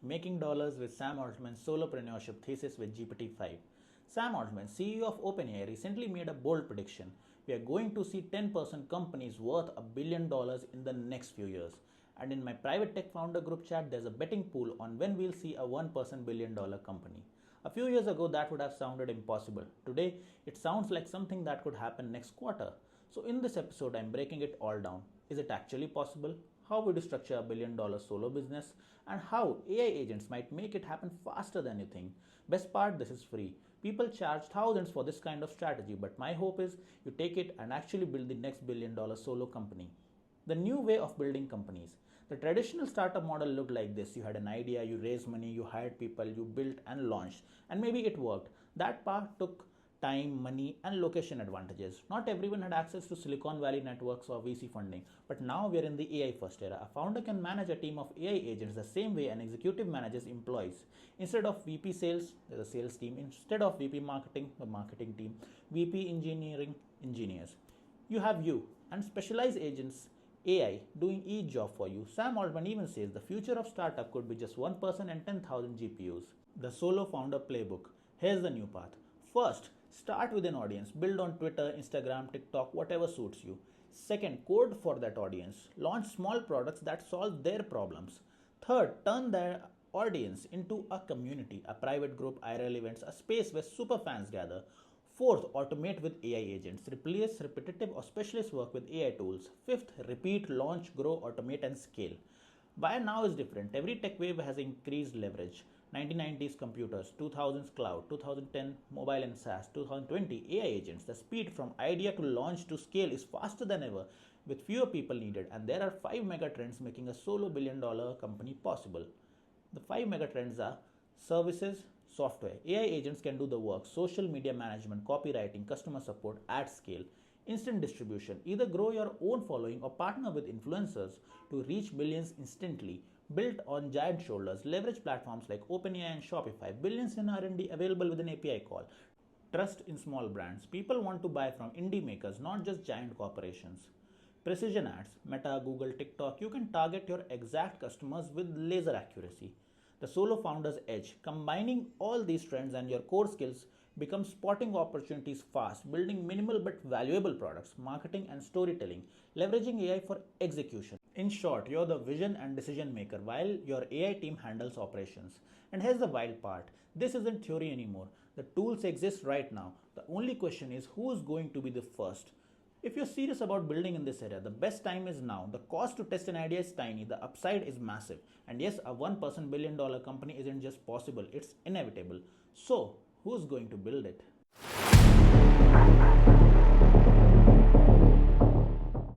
Making Dollars with Sam Altman's Solopreneurship Thesis with GPT-5. Sam Altman, CEO of OpenAI, recently made a bold prediction. We are going to see 10% companies worth $1 billion in the next few years. And in my private tech founder group chat, there's a betting pool on when we'll see a 1% billion-dollar company. A few years ago, that would have sounded impossible. Today, it sounds like something that could happen next quarter. So in this episode, I'm breaking it all down. Is it actually possible? How would you structure a $1 billion solo business? And how AI agents might make it happen faster than you think. Best part, this is free. People charge thousands for this kind of strategy, but my hope is you take it and actually build the next $1 billion solo company. The new way of building companies. The traditional startup model looked like this. You had an idea, you raised money, you hired people, you built and launched, and maybe it worked. That part took time, money, and location advantages. Not everyone had access to Silicon Valley networks or VC funding, but now we are in the AI first era. A founder can manage a team of AI agents the same way an executive manages employees. Instead of VP sales, there's a sales team. Instead of VP marketing, the marketing team. VP engineering, engineers. You have you and specialized agents, AI, doing each job for you. Sam Altman even says the future of startup could be just one person and 10,000 GPUs. The solo founder playbook. Here's the new path. First, start with an audience. Build on Twitter, Instagram, TikTok, whatever suits you. Second, code for that audience. Launch small products that solve their problems. Third, turn their audience into a community, a private group, IRL events, a space where super fans gather. Fourth, automate with AI agents. Replace repetitive or specialist work with AI tools. Fifth, repeat, launch, grow, automate, and scale. By now is different. Every tech wave has increased leverage. 1990s computers, 2000s cloud, 2010 mobile and SaaS, 2020 AI agents. The speed from idea to launch to scale is faster than ever with fewer people needed, and there are 5 mega trends making a solo billion-dollar company possible. The 5 mega trends are services, software. AI agents can do the work, social media management, copywriting, customer support at scale. Instant distribution. Either grow your own following or partner with influencers to reach billions instantly. Built on giant shoulders. Leverage platforms like OpenAI and Shopify. Billions in R&D available with an API call. Trust in small brands. People want to buy from indie makers, not just giant corporations. Precision ads. Meta, Google, TikTok. You can target your exact customers with laser accuracy. The solo founder's edge. Combining all these trends and your core skills becomes spotting opportunities fast, building minimal but valuable products, marketing and storytelling, leveraging AI for execution. In short, you're the vision and decision maker while your AI team handles operations. And here's the wild part. This isn't theory anymore. The tools exist right now. The only question is who's going to be the first. If you're serious about building in this area, the best time is now. The cost to test an idea is tiny, the upside is massive. And yes, a 1% billion-dollar company isn't just possible, it's inevitable. So, who's going to build it?